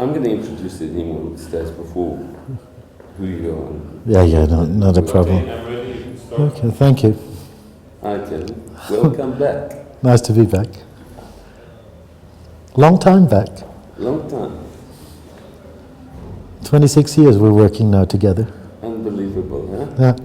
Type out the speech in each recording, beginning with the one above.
I'm going to introduce the name on stage before who you are. Yeah, not a problem. I'm ready, you can start. Okay, thank you. Hi, Kevin. Welcome back. Nice to be back. Long time back. Long time. 26 years we're working now together. Unbelievable, huh? Yeah.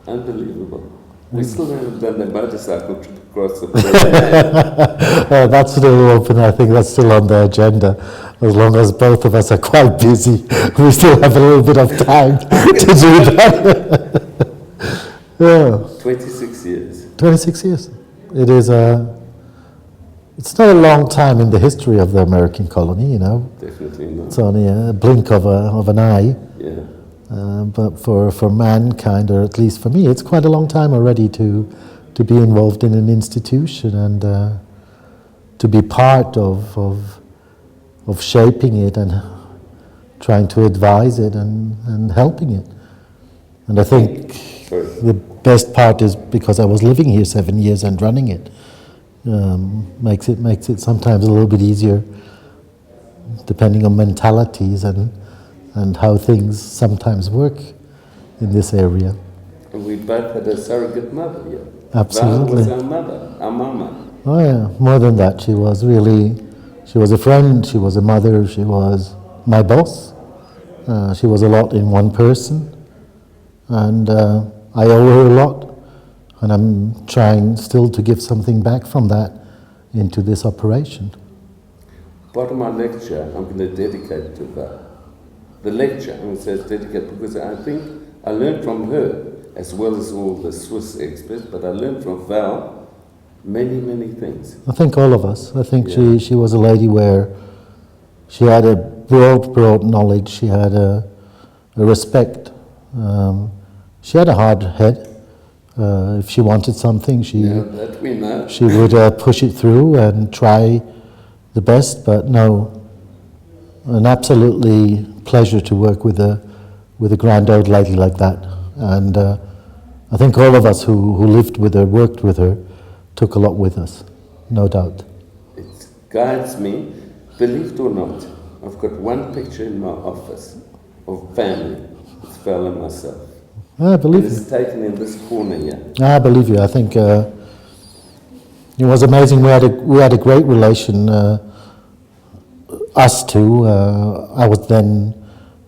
Unbelievable. We still haven't done the motorcycle trip across the border. That's still open. I think that's still on the agenda. As long as both of us are quite busy, we still have a little bit of time to do that. Yeah. 26 years. 26 years. It is it's not a long time in the history of the American colony, you know. Definitely not. It's only a blink of an eye. Yeah. But for mankind, or at least for me, it's quite a long time already to be involved in an institution and to be part of shaping it and trying to advise it and helping it. And I think the best part is because I was living here 7 years and running it, makes it sometimes a little bit easier, depending on mentalities and how things sometimes work in this area. And we both had a surrogate mother here. Absolutely. Val was our mother, our mama. Oh yeah, more than that. She was a friend, she was a mother, she was my boss. She was a lot in one person. And I owe her a lot. And I'm trying still to give something back from that into this operation. Part of my lecture, I'm going to dedicate to Val. The lecture, I'm going to say it's dedicated because I think I learned from her, as well as all the Swiss experts, but I learned from Val many, many things. I think all of us. I think she was a lady where she had a broad knowledge, she had a respect. She had a hard head. If she wanted something, that we know. she would push it through and try the best, but no, an absolutely pleasure to work with a grand old lady like that. And I think all of us who lived with her, worked with her, took a lot with us, no doubt. It guides me. Believe it or not, I've got one picture in my office of family. It's Val and myself. I believe It's taken in this corner here. I believe you. I think it was amazing. We had a great relation, us two. I was then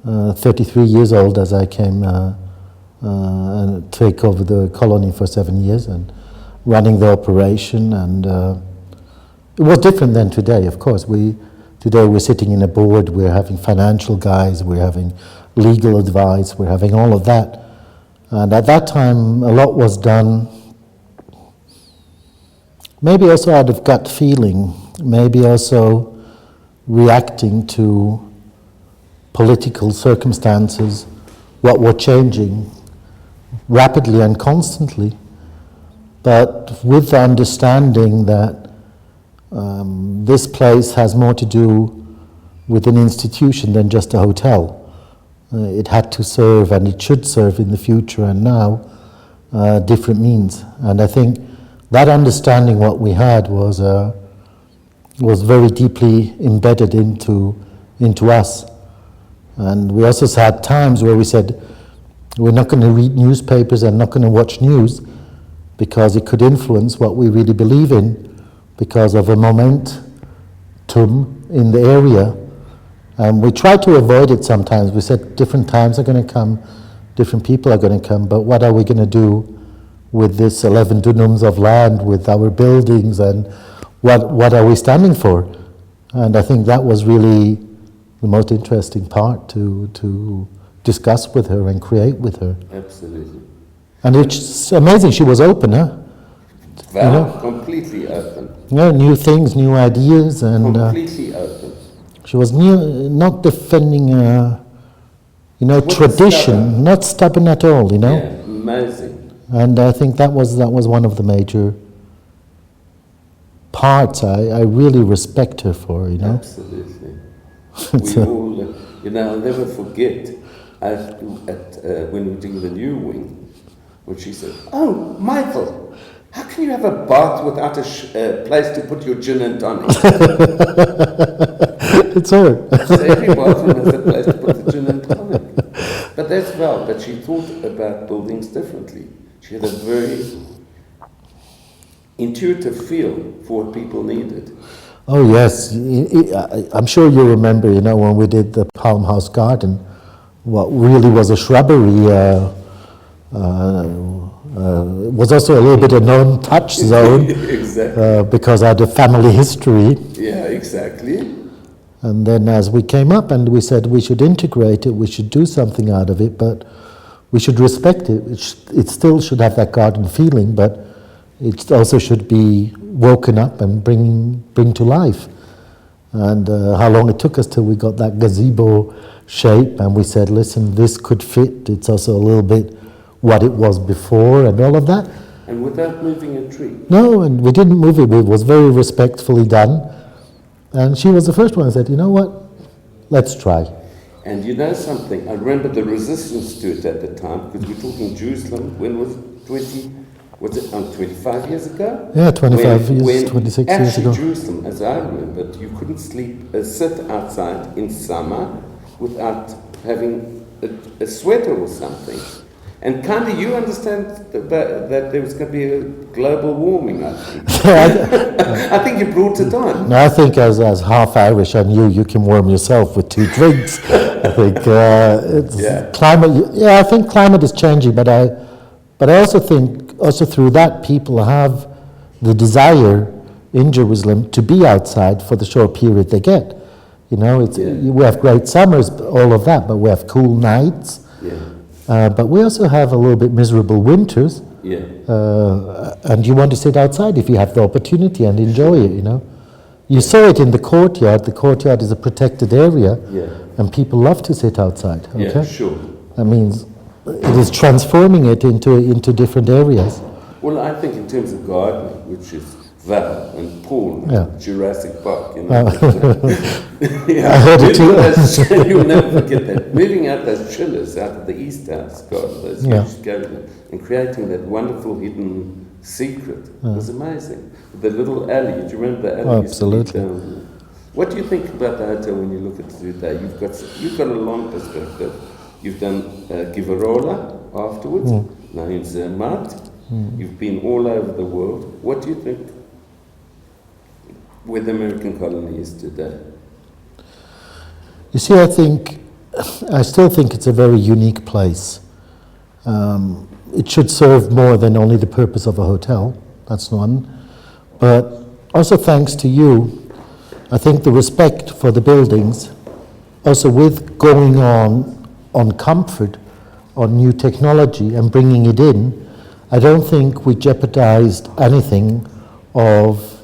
33 years old as I came and take over the colony for 7 years and running the operation. And it was different than today, of course. Today we're sitting in a board, we're having financial guys, we're having legal advice, we're having all of that. And at that time, a lot was done, maybe also out of gut feeling, maybe also reacting to political circumstances, what were changing rapidly and constantly, but with the understanding that this place has more to do with an institution than just a hotel. It had to serve, and it should serve in the future and now, different means. And I think that understanding what we had was very deeply embedded into us. And we also had times where we said, we're not going to read newspapers and not going to watch news because it could influence what we really believe in because of a momentum in the area. And we try to avoid it sometimes. We said different times are going to come, different people are going to come, but what are we going to do with this 11 dunums of land, with our buildings, and what are we standing for? And I think that was really the most interesting part to discuss with her and create with her. Absolutely. And it's amazing, she was open, huh? Val, completely open. Yeah, new things, new ideas, and completely open. she was not defending, tradition, not stubborn at all, Yeah, amazing. And I think that was one of the major parts I really respect her for, Absolutely. We all, I'll never forget when we were doing the new wing, when she said, "Oh, Michael, how can you have a bath without a place to put your gin and tonic?" It's her. So every bathroom has a place to put the gin and tonic. But that's well, but she thought about buildings differently. She had a very intuitive feel for what people needed. Oh yes, I'm sure you remember, when we did the Palm House Garden, what really was a shrubbery was also a little bit a non-touch zone. Exactly. Because I had a family history. Yeah, exactly. And then as we came up and we said we should integrate it, we should do something out of it, but we should respect it. It still should have that garden feeling, but it also should be woken up and bring to life. And how long it took us till we got that gazebo shape, and we said, listen, this could fit. It's also a little bit what it was before and all of that. And without moving a tree? No, and we didn't move it. It was very respectfully done. And she was the first one who said, you know what, let's try. And you know something, I remember the resistance to it at the time, because we're talking Jerusalem, when was it, 25 years ago? Yeah, 26 years ago. Actually, Jerusalem, as I remember, you couldn't sit outside in summer without having a sweater or something. And kind of you understand that there was going to be a global warming, I think. I think you brought it on. No, I think as half Irish, I knew you can warm yourself with 2 drinks. I think climate. Yeah, I think climate is changing, but I also think through that people have the desire in Jerusalem to be outside for the short period they get. We have great summers, all of that, but we have cool nights. Yeah. But we also have a little bit miserable winters. Yeah. And you want to sit outside if you have the opportunity and enjoy it, You saw it in the courtyard. The courtyard is a protected area. Yeah. And people love to sit outside. Okay? Yeah, sure. That means it is transforming it into different areas. Well, I think in terms of gardening, which is Val and Paul, Jurassic Park, I heard it too. You'll never forget that. Moving out those chillers out of the East House garden, those huge gardens, and creating that wonderful hidden secret was amazing. The little alley, do you remember the alley? Absolutely. What do you think about the hotel when you look at it today? You've got a long perspective. You've done Giverola afterwards, now in Zermatt. You've been all over the world. What do you think where the American colony is today? You see, I still think it's a very unique place. It should serve more than only the purpose of a hotel, that's one. But also thanks to you, I think the respect for the buildings, also with going on comfort, on new technology and bringing it in, I don't think we jeopardized anything of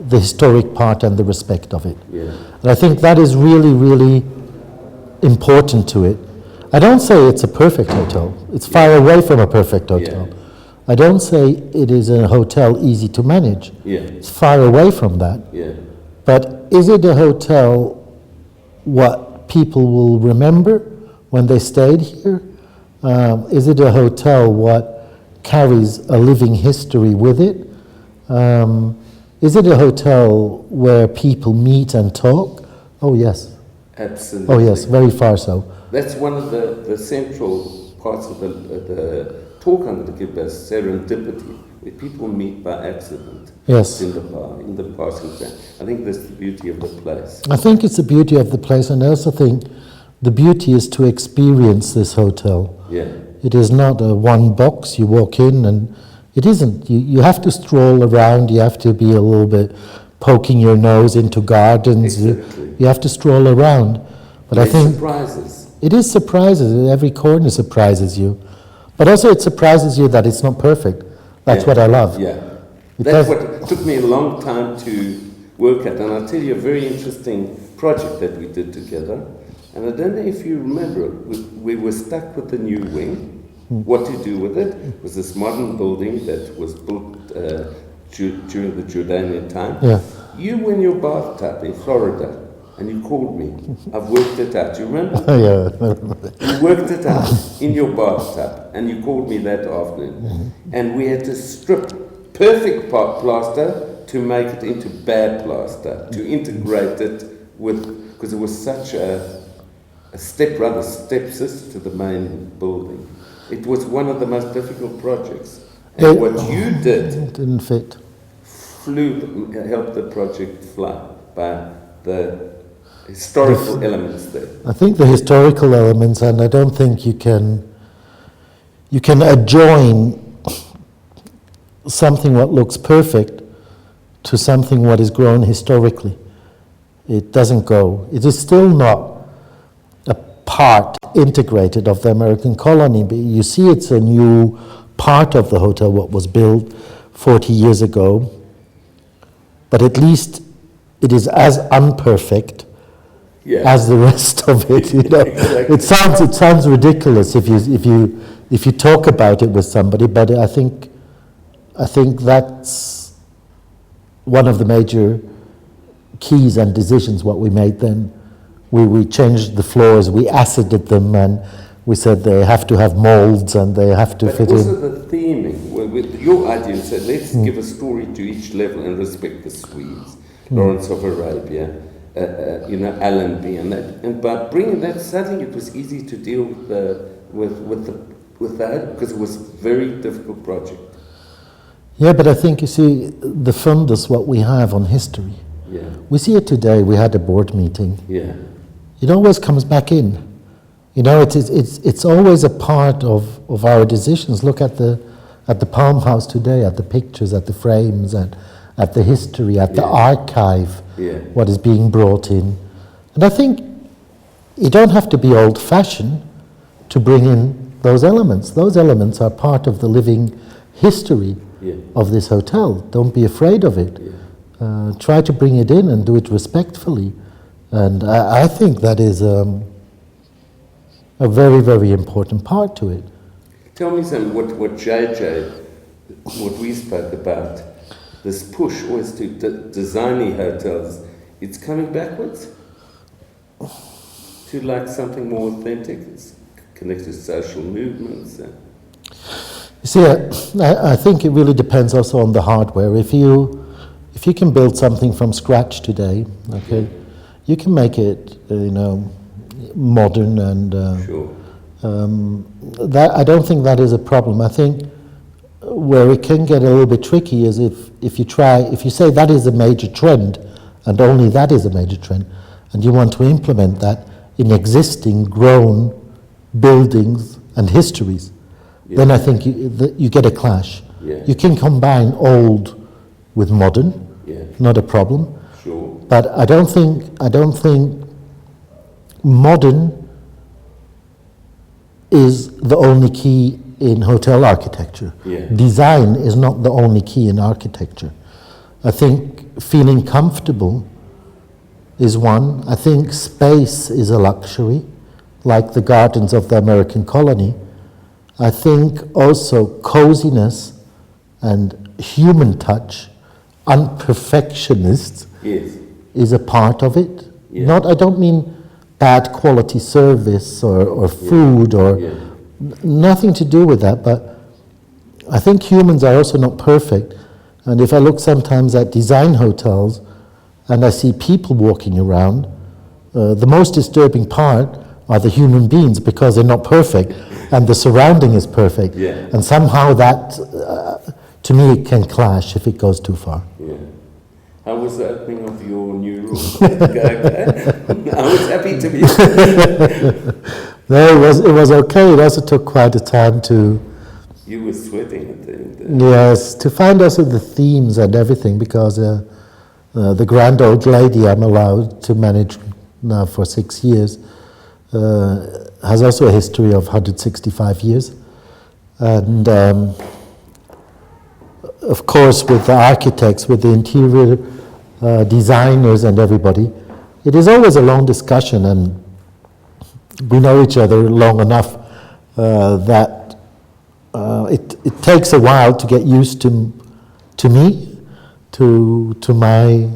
the historic part and the respect of it. Yeah. And I think that is really, really important to it. I don't say it's a perfect hotel. It's far away from a perfect hotel. Yeah. I don't say it is a hotel easy to manage. Yeah. It's far away from that. Yeah. But is it a hotel what people will remember when they stayed here? Is it a hotel what carries a living history with it? Is it a hotel where people meet and talk? Oh, yes. Absolutely. Oh, yes, very far so. That's one of the central parts of the talk I'm going to give as serendipity, where people meet by accident. Yes. In the passing time. I think that's the beauty of the place. I think it's the beauty of the place, and I also think the beauty is to experience this hotel. Yeah. It is not a one box, you walk in, and it isn't. You have to stroll around, you have to be a little bit poking your nose into gardens. Exactly. You have to stroll around. But I think surprises. It is surprises. Every corner surprises you. But also it surprises you that it's not perfect. That's what I love. Yeah. That's what took me a long time to work at. And I'll tell you a very interesting project that we did together. And I don't know if you remember, we were stuck with the new wing. What to do with it? It was this modern building that was built during the Jordanian time. Yeah. You were in your bathtub in Florida, and you called me. I've worked it out. Do you remember? Yeah. You worked it out in your bathtub, and you called me that afternoon. And we had to strip perfect plaster to make it into bad plaster, to integrate it with... because it was such a stepsister to the main building. It was one of the most difficult projects. And what you did didn't fit. Helped the project fly by the historical elements there. I think the historical elements, and I don't think you can adjoin something what looks perfect to something what is grown historically. It doesn't go. It is still not a part integrated of the American colony, but you see it's a new part of the hotel what was built 40 years ago, but at least it is as unperfect as the rest of it. You know, Exactly. it sounds ridiculous if you talk about it with somebody, but I think that's one of the major keys and decisions what we made then. We changed the floors, we acided them, and we said they have to have molds and they have to fit in. But also the theming, with your idea said, let's give a story to each level and respect the Swedes, Lawrence of Arabia, Allenby, and that. And by bringing that setting, it was easy to deal with that, because it was a very difficult project. Yeah, but I think, you see, the fundus what we have on history, we see it today. We had a board meeting. It always comes back in. You know, it's always a part of our decisions. Look at the Palm House today, at the pictures, at the frames, and at the history, at the archive, what is being brought in. And I think you don't have to be old-fashioned to bring in those elements. Those elements are part of the living history of this hotel. Don't be afraid of it. Try to bring it in and do it respectfully. And I think that is a very, very important part to it. Tell me something, what we spoke about, this push always to designing hotels, it's coming backwards to like something more authentic, it's connected to social movements. You see, I think it really depends also on the hardware. If you can build something from scratch today, okay, you can make it, modern and that I don't think that is a problem. I think where it can get a little bit tricky is if you say that is a major trend and only that is a major trend, and you want to implement that in existing grown buildings and histories, then I think you get a clash. You can combine old with modern, not a problem. But I don't think modern is the only key in hotel architecture. Design is not the only key in architecture. I think feeling comfortable is one. I think space is a luxury, like the gardens of the American colony. I think also coziness and human touch, unperfectionist, is a part of it. I don't mean bad quality service or food or nothing to do with that, but I think humans are also not perfect. And if I look sometimes at design hotels and I see people walking around, the most disturbing part are the human beings, because they're not perfect and the surrounding is perfect. And somehow that, to me, it can clash if it goes too far. How was the opening of your new room? I was happy to be No, it was okay. It also took quite a time to... You were sweating at the end. Yes, to find also the themes and everything, because the grand old lady I'm allowed to manage now for 6 years has also a history of 165 years. And of course, with the architects, with the interior designers and everybody, it is always a long discussion, and we know each other long enough that it takes a while to get used to me, to my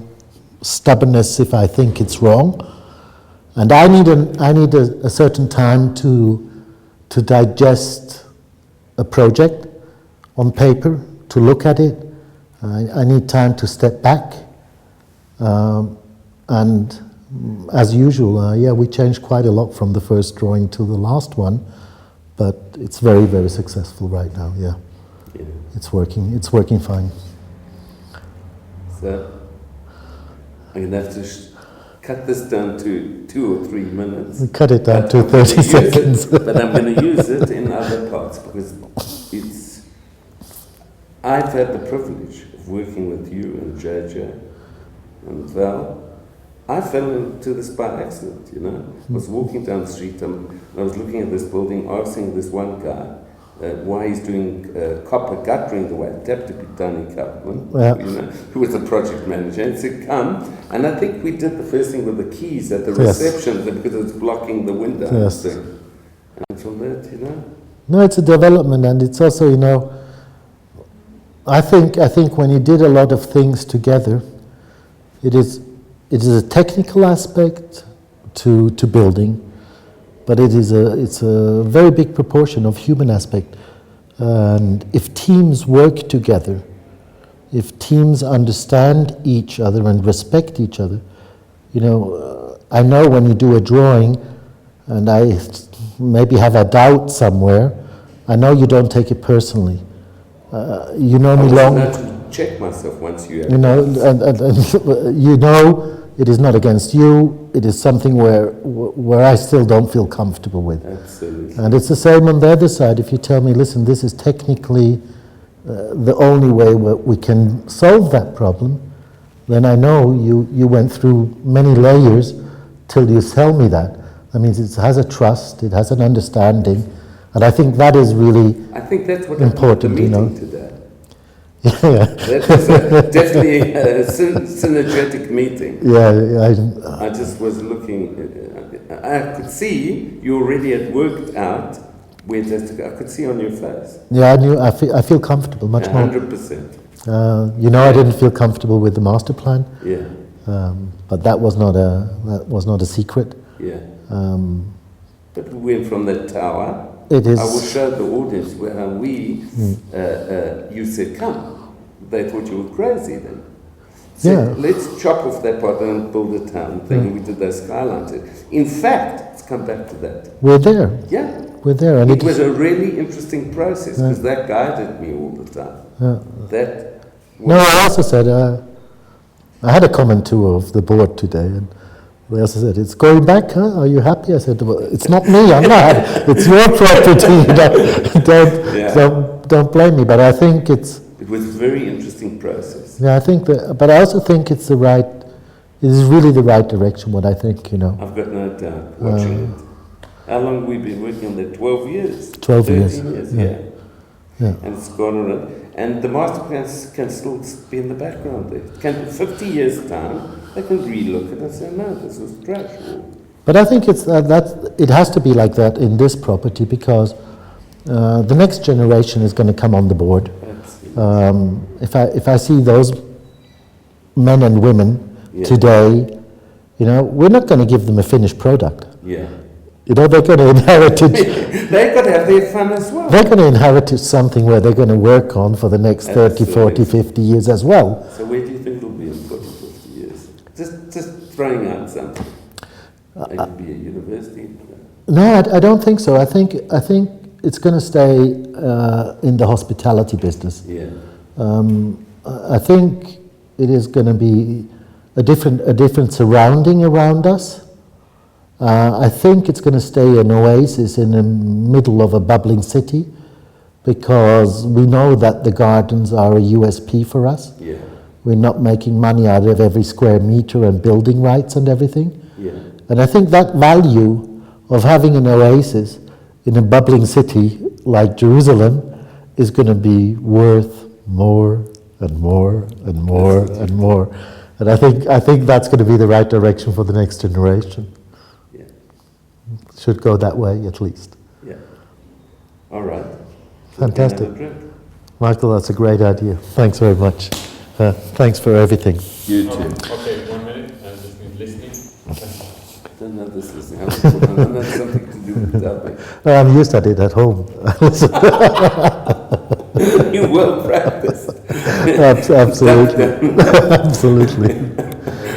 stubbornness if I think it's wrong, and I need a certain time to digest a project on paper, to look at it. I need time to step back and as usual, yeah, we changed quite a lot from the first drawing to the last one, but it's very, very successful right now. Yeah, it's working. It's working fine. So I'm gonna have to cut this down to 2 or 3 minutes. We cut it down to 30 seconds. But I'm going to use it in other parts because I've had the privilege of working with you and JJ and Val. I fell into this by accident, you know. I was walking down the street and I was looking at this building, asking this one guy why he's doing copper guttering the way it had to be done in Kaufman, you know, who was the project manager, and said, come. And I think we did the first thing with the keys at the reception because it was blocking the window. Yes. Thing. And from that, you know. No, it's a development, and it's also, you know, I think when you did a lot of things together, it is a technical aspect to building, but it's a very big proportion of human aspect. And if teams work together, if teams understand each other and respect each other, you know, I know when you do a drawing and I maybe have a doubt somewhere, I know you don't take it personally. You know me long. I was allowed to check myself once you. You know, and you know, it is not against you. It is something where I still don't feel comfortable with. Absolutely. And it's the same on the other side. If you tell me, listen, this is technically the only way we can solve that problem, then I know you went through many layers till you tell me that. That means it has a trust, it has an understanding, and I think that is really that's what important, you know. Today. Yeah. That was definitely a synergetic meeting. Yeah, I just was looking, I could see you already had worked out where it has to go. I could see on your face. Yeah, I feel comfortable much more. 100%. You know, I didn't feel comfortable with the master plan. Yeah. But that was not a secret. Yeah. But we went from that tower. It is. I will show the audience where you said, come. They thought you were crazy then. So let's chop off that part and build a town thing. We did those skylines. In fact, let's come back to that. We're there. Yeah. We're there. And it was a really interesting process because that guided me all the time. No, I also said, I had a comment too of the board today, and they also said, it's going back, huh? Are you happy? I said, well, it's not me, I'm not. It's your property. Don't blame me. But I think it was a very interesting process. Yeah, I think but I also think it is really the right direction, what I think, you know. I've got no doubt watching it. How long have we been working on that? 12 years? 12 years. 13 years, yeah. And it's gone around. And the master plans can still be in the background there. 50 years' time, they can re-look at it and say, no, this was trash. But I think it has to be like that in this property because the next generation is going to come on the board. If I see those men and women today, you know, we're not going to give them a finished product. Yeah. You know, they're going to inherit it. They've got to have their fun as well. They're going to inherit something where they're going to work on for the next 30, 40, 50 years as well. So where do you think it'll be in 40, 50 years? Just throwing out something. Maybe be a university? No, I don't think so. I think it's going to stay in the hospitality business. Yeah. I think it is going to be a different surrounding around us. I think it's going to stay an oasis in the middle of a bubbling city because we know that the gardens are a USP for us. Yeah. We're not making money out of every square meter and building rights and everything. Yeah. And I think that value of having an oasis in a bubbling city like Jerusalem is going to be worth more and more and more and more. And I think that's going to be the right direction for the next generation. Should go that way at least. Yeah. All right. Fantastic. Michael, that's a great idea. Thanks very much. Thanks for everything. You too. Okay, 1 minute. I just need listening. I don't know this listening. I don't know something to do with that. Well, I'm used to it at home. You're well practiced. Absolutely. Absolutely. I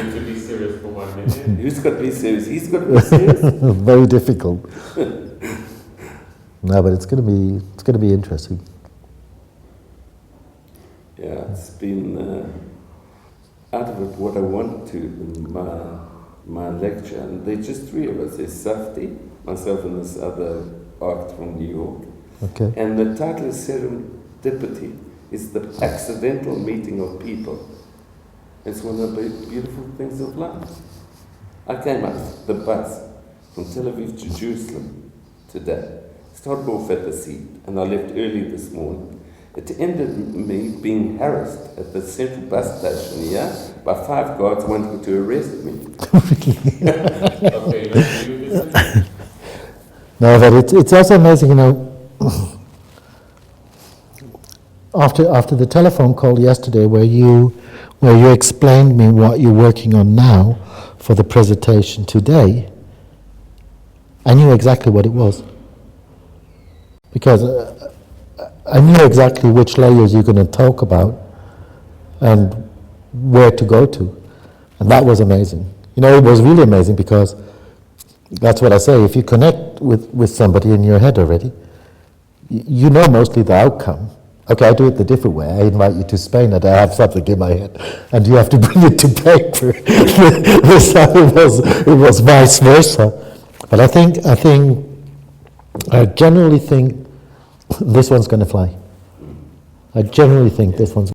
need to be serious for 1 minute. You've got to be serious. He's got to be serious. Very difficult. No, but it's going to be interesting. Yeah, it's been out of it what I want to in my lecture. And there's just three of us. There's Safti, myself, and this other artist from New York. Okay. And the title is Serendipity. It's the accidental meeting of people. It's one of the beautiful things of life. I came up the bus from Tel Aviv to Jerusalem today. Started off at the seat, and I left early this morning. It ended me being harassed at the central bus station here by 5 guards wanting to arrest me. Okay, let's do this. No, but it's also amazing, you know. After the telephone call yesterday, where you explained me what you're working on now for the presentation today, I knew exactly what it was, because I knew exactly which layers you're going to talk about and where to go to, and that was amazing. You know, it was really amazing, because that's what I say. If you connect with somebody in your head already, you know mostly the outcome. Okay, I do it the different way. I invite you to Spain and I have something in my head and you have to bring it to paper. This time it was vice versa. But I generally think this one's going to fly. I generally think this one's